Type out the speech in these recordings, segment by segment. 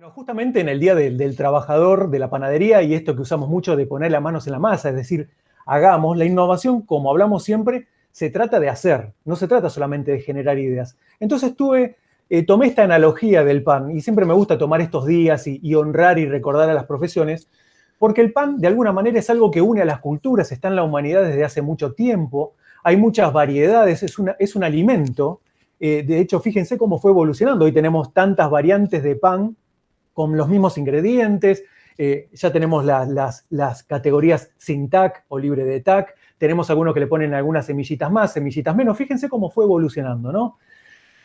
Bueno, justamente en el Día del Trabajador de la Panadería y esto que usamos mucho de poner las manos en la masa, es decir, hagamos, la innovación, como hablamos siempre, se trata de hacer, no se trata solamente de generar ideas. Entonces tomé esta analogía del pan y siempre me gusta tomar estos días y honrar y recordar a las profesiones, porque el pan de alguna manera es algo que une a las culturas, está en la humanidad desde hace mucho tiempo, hay muchas variedades, es un alimento. De hecho, fíjense cómo fue evolucionando. Hoy tenemos tantas variantes de pan con los mismos ingredientes, ya tenemos las categorías sin TAC o libre de TAC, tenemos algunos que le ponen algunas semillitas más, semillitas menos, fíjense cómo fue evolucionando, ¿no?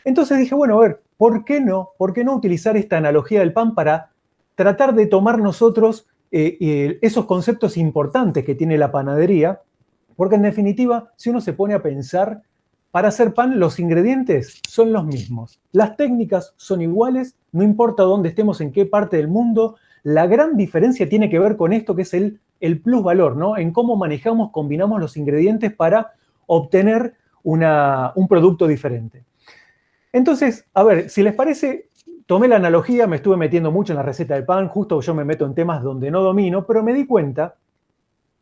Entonces dije, bueno, a ver, ¿por qué no utilizar esta analogía del pan para tratar de tomar nosotros esos conceptos importantes que tiene la panadería? Porque en definitiva, si uno se pone a pensar, para hacer pan los ingredientes son los mismos. Las técnicas son iguales, no importa dónde estemos, en qué parte del mundo. La gran diferencia tiene que ver con esto que es el plusvalor, ¿no? En cómo manejamos, combinamos los ingredientes para obtener un producto diferente. Entonces, a ver, si les parece, tomé la analogía, me estuve metiendo mucho en la receta del pan, justo yo me meto en temas donde no domino, pero me di cuenta,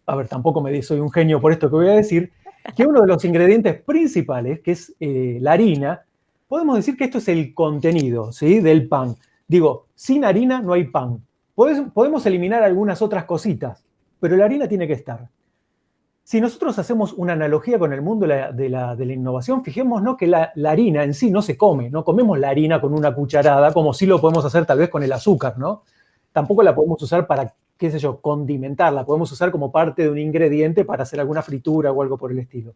a ver, tampoco soy un genio por esto que voy a decir, que uno de los ingredientes principales, que es la harina, podemos decir que esto es el contenido, ¿sí?, del pan. Digo, sin harina no hay pan. Podemos eliminar algunas otras cositas, pero la harina tiene que estar. Si nosotros hacemos una analogía con el mundo de la innovación, fijémonos que la harina en sí no se come, no comemos la harina con una cucharada, como sí lo podemos hacer tal vez con el azúcar, ¿no? Tampoco la podemos usar para, qué sé yo, condimentarla, podemos usar como parte de un ingrediente para hacer alguna fritura o algo por el estilo.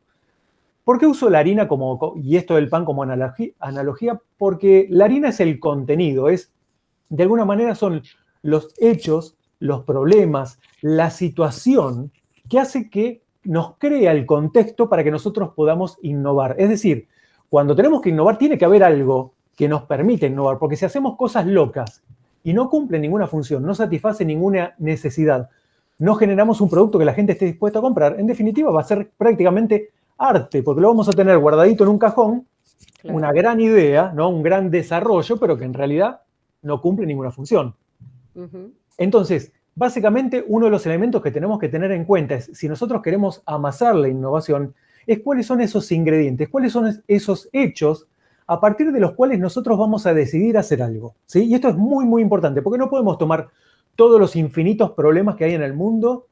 ¿Por qué uso la harina y esto del pan como analogía? Porque la harina es el contenido, de alguna manera son los hechos, los problemas, la situación que hace que nos crea el contexto para que nosotros podamos innovar. Es decir, cuando tenemos que innovar tiene que haber algo que nos permite innovar, porque si hacemos cosas locas y no cumplen ninguna función, no satisface ninguna necesidad, no generamos un producto que la gente esté dispuesta a comprar, en definitiva va a ser prácticamente arte, porque lo vamos a tener guardadito en un cajón, claro, una gran idea, ¿no?, un gran desarrollo, pero que en realidad no cumple ninguna función. Entonces, básicamente, uno de los elementos que tenemos que tener en cuenta es, si nosotros queremos amasar la innovación, es cuáles son esos ingredientes, cuáles son esos hechos a partir de los cuales nosotros vamos a decidir hacer algo, ¿sí? Y esto es muy, muy importante, porque no podemos tomar todos los infinitos problemas que hay en el mundo,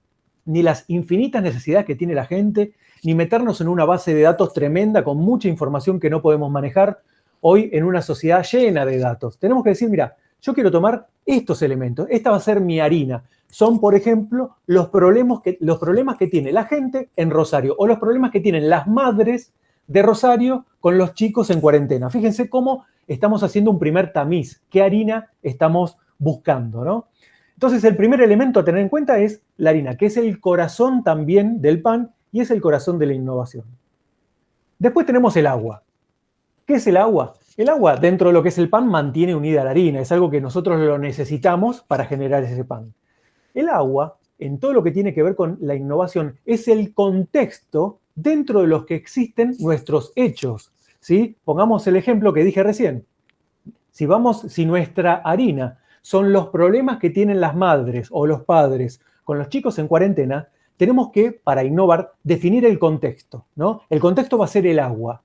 ni las infinitas necesidades que tiene la gente, ni meternos en una base de datos tremenda con mucha información que no podemos manejar hoy en una sociedad llena de datos. Tenemos que decir, mira, yo quiero tomar estos elementos, esta va a ser mi harina. Son, por ejemplo, los problemas que tiene la gente en Rosario o los problemas que tienen las madres de Rosario con los chicos en cuarentena. Fíjense cómo estamos haciendo un primer tamiz, qué harina estamos buscando, ¿no? Entonces, el primer elemento a tener en cuenta es la harina, que es el corazón también del pan y es el corazón de la innovación. Después tenemos el agua. ¿Qué es el agua? El agua, dentro de lo que es el pan, mantiene unida la harina. Es algo que nosotros lo necesitamos para generar ese pan. El agua, en todo lo que tiene que ver con la innovación, es el contexto dentro de los que existen nuestros hechos, ¿sí? Pongamos el ejemplo que dije recién. Si nuestra harina son los problemas que tienen las madres o los padres con los chicos en cuarentena, tenemos que, para innovar, definir el contexto, ¿no? El contexto va a ser el agua.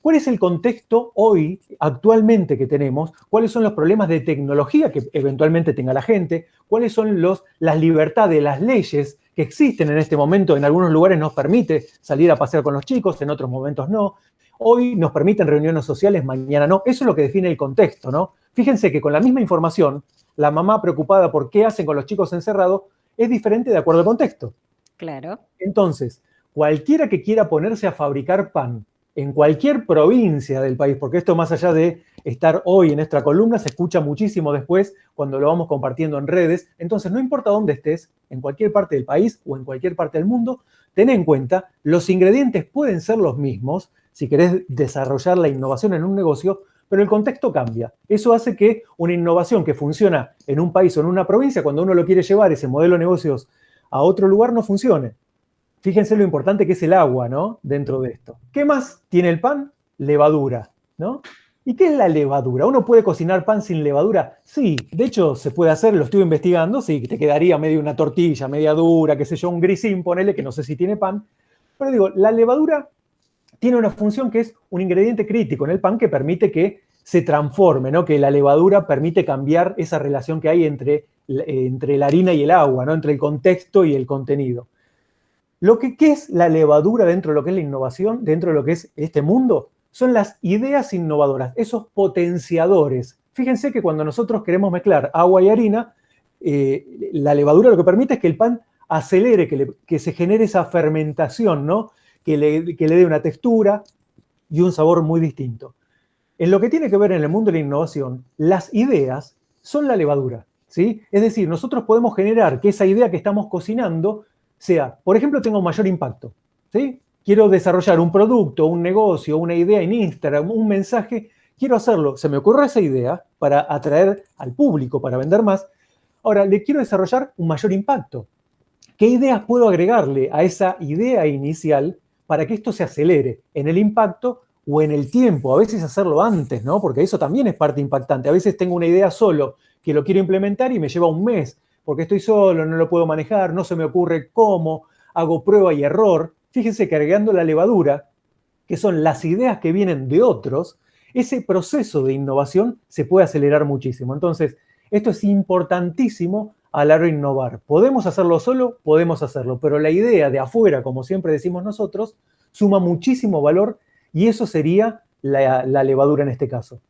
¿Cuál es el contexto hoy, actualmente, que tenemos? ¿Cuáles son los problemas de tecnología que eventualmente tenga la gente? ¿Cuáles son las libertades, las leyes que existen en este momento? En algunos lugares nos permite salir a pasear con los chicos, en otros momentos no. Hoy nos permiten reuniones sociales, mañana no. Eso es lo que define el contexto, ¿no? Fíjense que con la misma información, la mamá preocupada por qué hacen con los chicos encerrados es diferente de acuerdo al contexto. Claro. Entonces, cualquiera que quiera ponerse a fabricar pan en cualquier provincia del país, porque esto más allá de estar hoy en esta columna, se escucha muchísimo después cuando lo vamos compartiendo en redes. Entonces, no importa dónde estés, en cualquier parte del país o en cualquier parte del mundo, ten en cuenta, los ingredientes pueden ser los mismos si querés desarrollar la innovación en un negocio, pero el contexto cambia. Eso hace que una innovación que funciona en un país o en una provincia, cuando uno lo quiere llevar ese modelo de negocios a otro lugar, no funcione. Fíjense lo importante que es el agua, ¿no?, dentro de esto. ¿Qué más tiene el pan? Levadura, ¿no? ¿Y qué es la levadura? ¿Uno puede cocinar pan sin levadura? Sí, de hecho se puede hacer, lo estuve investigando, sí, te quedaría medio una tortilla, media dura, qué sé yo, un grisín, ponele, que no sé si tiene pan. Pero digo, la levadura tiene una función que es un ingrediente crítico en el pan que permite que se transforme, ¿no? Que la levadura permite cambiar esa relación que hay entre la harina y el agua, ¿no? Entre el contexto y el contenido. ¿Qué es la levadura dentro de lo que es la innovación, dentro de lo que es este mundo? Son las ideas innovadoras, esos potenciadores. Fíjense que cuando nosotros queremos mezclar agua y harina, la levadura lo que permite es que el pan acelere, que se genere esa fermentación, ¿no? Que le dé una textura y un sabor muy distinto. En lo que tiene que ver en el mundo de la innovación, las ideas son la levadura, ¿sí? Es decir, nosotros podemos generar que esa idea que estamos cocinando sea, por ejemplo, tenga un mayor impacto, ¿sí? Quiero desarrollar un producto, un negocio, una idea en Instagram, un mensaje, quiero hacerlo, se me ocurre esa idea para atraer al público, para vender más. Ahora, le quiero desarrollar un mayor impacto. ¿Qué ideas puedo agregarle a esa idea inicial para que esto se acelere en el impacto o en el tiempo? A veces hacerlo antes, ¿no? Porque eso también es parte impactante. A veces tengo una idea solo que lo quiero implementar y me lleva un mes, porque estoy solo, no lo puedo manejar, no se me ocurre cómo, hago prueba y error. Fíjense que agregando la levadura, que son las ideas que vienen de otros, ese proceso de innovación se puede acelerar muchísimo. Entonces, esto es importantísimo a la hora de innovar. ¿Podemos hacerlo solo? Podemos hacerlo, pero la idea de afuera, como siempre decimos nosotros, suma muchísimo valor y eso sería la levadura en este caso.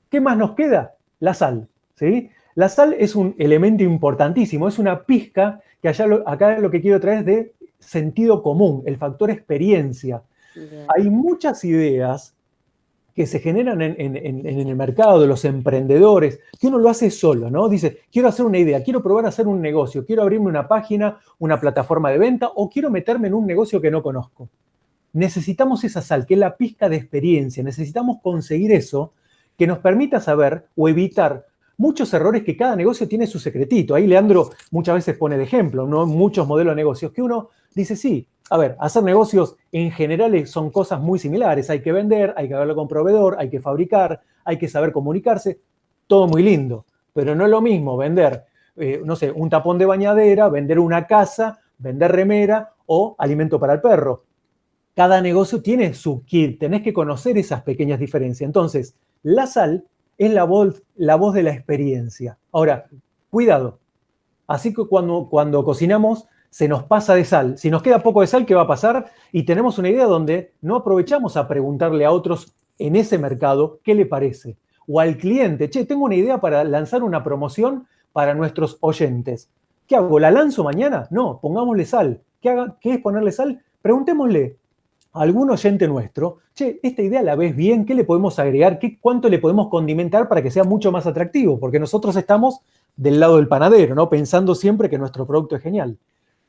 ¿Qué más nos queda? La sal, ¿sí? La sal es un elemento importantísimo, es una pizca que acá lo que quiero traer es de sentido común, el factor experiencia. Bien. Hay muchas ideas que se generan en el mercado de los emprendedores, que uno lo hace solo, ¿no? Dice, quiero hacer una idea, quiero probar a hacer un negocio, quiero abrirme una página, una plataforma de venta o quiero meterme en un negocio que no conozco. Necesitamos esa sal, que es la pizca de experiencia, necesitamos conseguir eso que nos permita saber o evitar muchos errores que cada negocio tiene su secretito. Ahí Leandro muchas veces pone de ejemplo, ¿no? Muchos modelos de negocios que uno dice, sí, a ver, hacer negocios en general son cosas muy similares. Hay que vender, hay que hablar con proveedor, hay que fabricar, hay que saber comunicarse. Todo muy lindo, pero no es lo mismo vender, no sé, un tapón de bañadera, vender una casa, vender remera o alimento para el perro. Cada negocio tiene su kit, tenés que conocer esas pequeñas diferencias. Entonces, la sal es la voz de la experiencia. Ahora, cuidado, así que cuando cocinamos se nos pasa de sal. Si nos queda poco de sal, ¿qué va a pasar? Y tenemos una idea donde no aprovechamos a preguntarle a otros en ese mercado qué le parece. O al cliente, che, tengo una idea para lanzar una promoción para nuestros oyentes. ¿Qué hago? ¿La lanzo mañana? No, pongámosle sal. ¿Qué es ponerle sal? Preguntémosle a algún oyente nuestro, che, esta idea la ves bien, ¿qué le podemos agregar? ¿Cuánto le podemos condimentar para que sea mucho más atractivo? Porque nosotros estamos del lado del panadero, ¿no? Pensando siempre que nuestro producto es genial.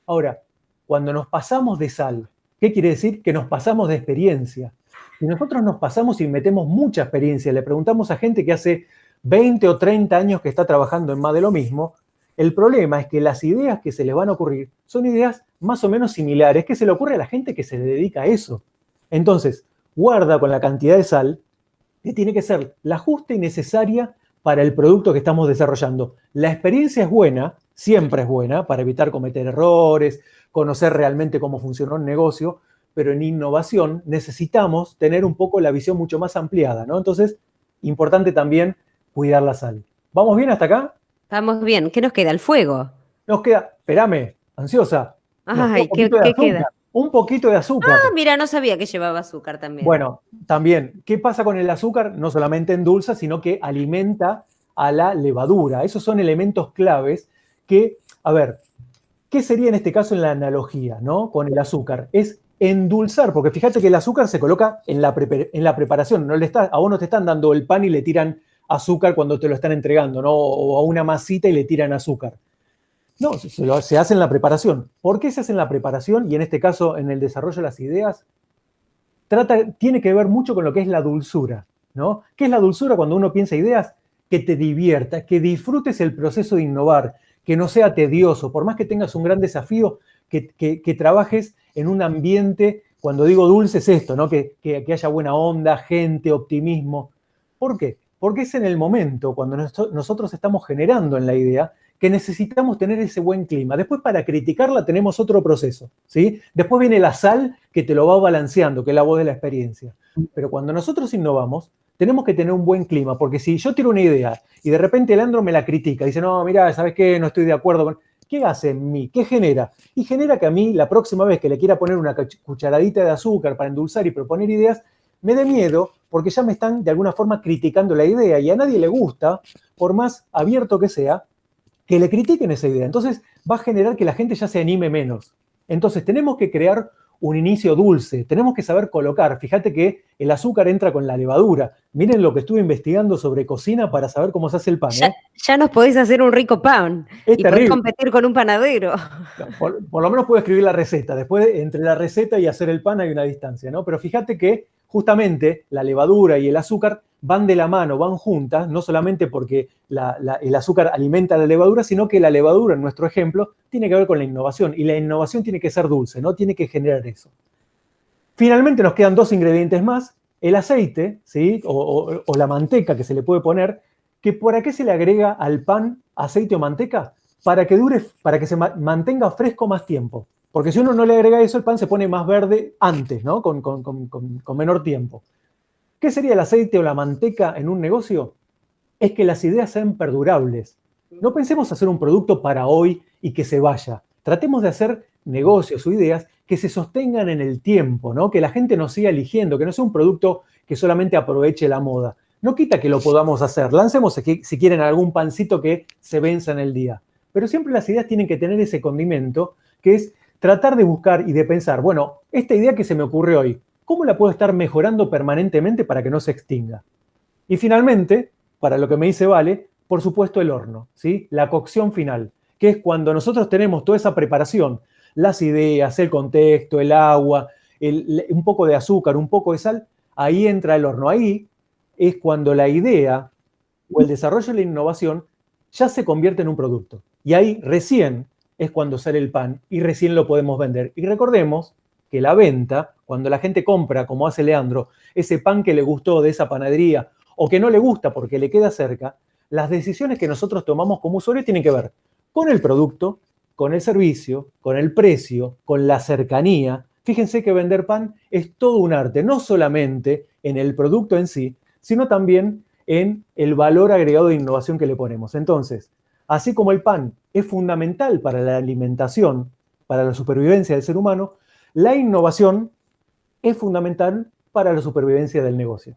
Ahora, cuando nos pasamos de sal, ¿qué quiere decir? Que nos pasamos de experiencia. Si nosotros nos pasamos y metemos mucha experiencia, le preguntamos a gente que hace 20 o 30 años que está trabajando en más de lo mismo, el problema es que las ideas que se les van a ocurrir son ideas más o menos similares que se le ocurre a la gente que se dedica a eso. Entonces, guarda con la cantidad de sal que tiene que ser la justa y necesaria para el producto que estamos desarrollando. La experiencia es buena, siempre es buena, para evitar cometer errores, conocer realmente cómo funciona un negocio, pero en innovación necesitamos tener un poco la visión mucho más ampliada, ¿no? Entonces, importante también cuidar la sal. ¿Vamos bien hasta acá? Vamos bien. ¿Qué nos queda? El fuego. Nos queda, espérame, ansiosa, nos queda un Ay, ¿qué, poquito de qué queda? azúcar, un poquito de azúcar. Ah, mira, no sabía que llevaba azúcar también. Bueno, también, ¿qué pasa con el azúcar? No solamente endulza, sino que alimenta a la levadura. Esos son elementos claves que, a ver, ¿qué sería en este caso en la analogía, ¿no? Con el azúcar? Es endulzar, porque fíjate que el azúcar se coloca en la preparación. A vos no te están dando el pan y le tiran azúcar cuando te lo están entregando, ¿no? O a una masita y le tiran azúcar. No, se hace en la preparación. ¿Por qué se hace en la preparación? Y en este caso, en el desarrollo de las ideas, tiene que ver mucho con lo que es la dulzura, ¿no? ¿Qué es la dulzura cuando uno piensa ideas? Que te divierta, que disfrutes el proceso de innovar, que no sea tedioso, por más que tengas un gran desafío, que trabajes en un ambiente, cuando digo dulce es esto, ¿no? Que haya buena onda, gente, optimismo. ¿Por qué? Porque es en el momento, cuando nosotros estamos generando en la idea, que necesitamos tener ese buen clima. Después, para criticarla, tenemos otro proceso, ¿sí? Después viene la sal que te lo va balanceando, que es la voz de la experiencia. Pero cuando nosotros innovamos, tenemos que tener un buen clima, porque si yo tiro una idea y de repente Leandro me la critica, dice, no, mira, ¿sabes qué? No estoy de acuerdo con... ¿Qué hace en mí? ¿Qué genera? Y genera que a mí, la próxima vez que le quiera poner una cucharadita de azúcar para endulzar y proponer ideas, me dé miedo porque ya me están de alguna forma criticando la idea y a nadie le gusta, por más abierto que sea, que le critiquen esa idea. Entonces va a generar que la gente ya se anime menos. Entonces tenemos que crear un inicio dulce, tenemos que saber colocar. Fíjate que el azúcar entra con la levadura. Miren lo que estuve investigando sobre cocina para saber cómo se hace el pan. Ya nos podés hacer un rico pan y podés competir con un panadero. Por lo menos puedo escribir la receta. Después, entre la receta y hacer el pan hay una distancia, ¿no? Pero fíjate que justamente la levadura y el azúcar van de la mano, van juntas, no solamente porque el azúcar alimenta la levadura, sino que la levadura, en nuestro ejemplo, tiene que ver con la innovación. Y la innovación tiene que ser dulce, no tiene que generar eso. Finalmente nos quedan 2 ingredientes más, el aceite, ¿sí? o la manteca que se le puede poner, que ¿para qué se le agrega al pan aceite o manteca? Para que dure, para que se mantenga fresco más tiempo. Porque si uno no le agrega eso, el pan se pone más verde antes, ¿no? Con menor tiempo. ¿Qué sería el aceite o la manteca en un negocio? Es que las ideas sean perdurables. No pensemos hacer un producto para hoy y que se vaya. Tratemos de hacer negocios o ideas que se sostengan en el tiempo, ¿no? Que la gente nos siga eligiendo, que no sea un producto que solamente aproveche la moda. No quita que lo podamos hacer. Lancemos, si quieren, algún pancito que se venza en el día. Pero siempre las ideas tienen que tener ese condimento, que es tratar de buscar y de pensar, bueno, esta idea que se me ocurre hoy, ¿cómo la puedo estar mejorando permanentemente para que no se extinga? Y finalmente, para lo que me dice Vale, por supuesto el horno, ¿sí? La cocción final, que es cuando nosotros tenemos toda esa preparación, las ideas, el contexto, el agua, un poco de azúcar, un poco de sal, ahí entra el horno. Ahí es cuando la idea o el desarrollo de la innovación ya se convierte en un producto. Y ahí recién es cuando sale el pan y recién lo podemos vender. Y recordemos que la venta, cuando la gente compra, como hace Leandro, ese pan que le gustó de esa panadería o que no le gusta porque le queda cerca, las decisiones que nosotros tomamos como usuarios tienen que ver con el producto, con el servicio, con el precio, con la cercanía. Fíjense que vender pan es todo un arte, no solamente en el producto en sí, sino también en el valor agregado de innovación que le ponemos. Entonces, así como el pan es fundamental para la alimentación, para la supervivencia del ser humano, la innovación es fundamental para la supervivencia del negocio.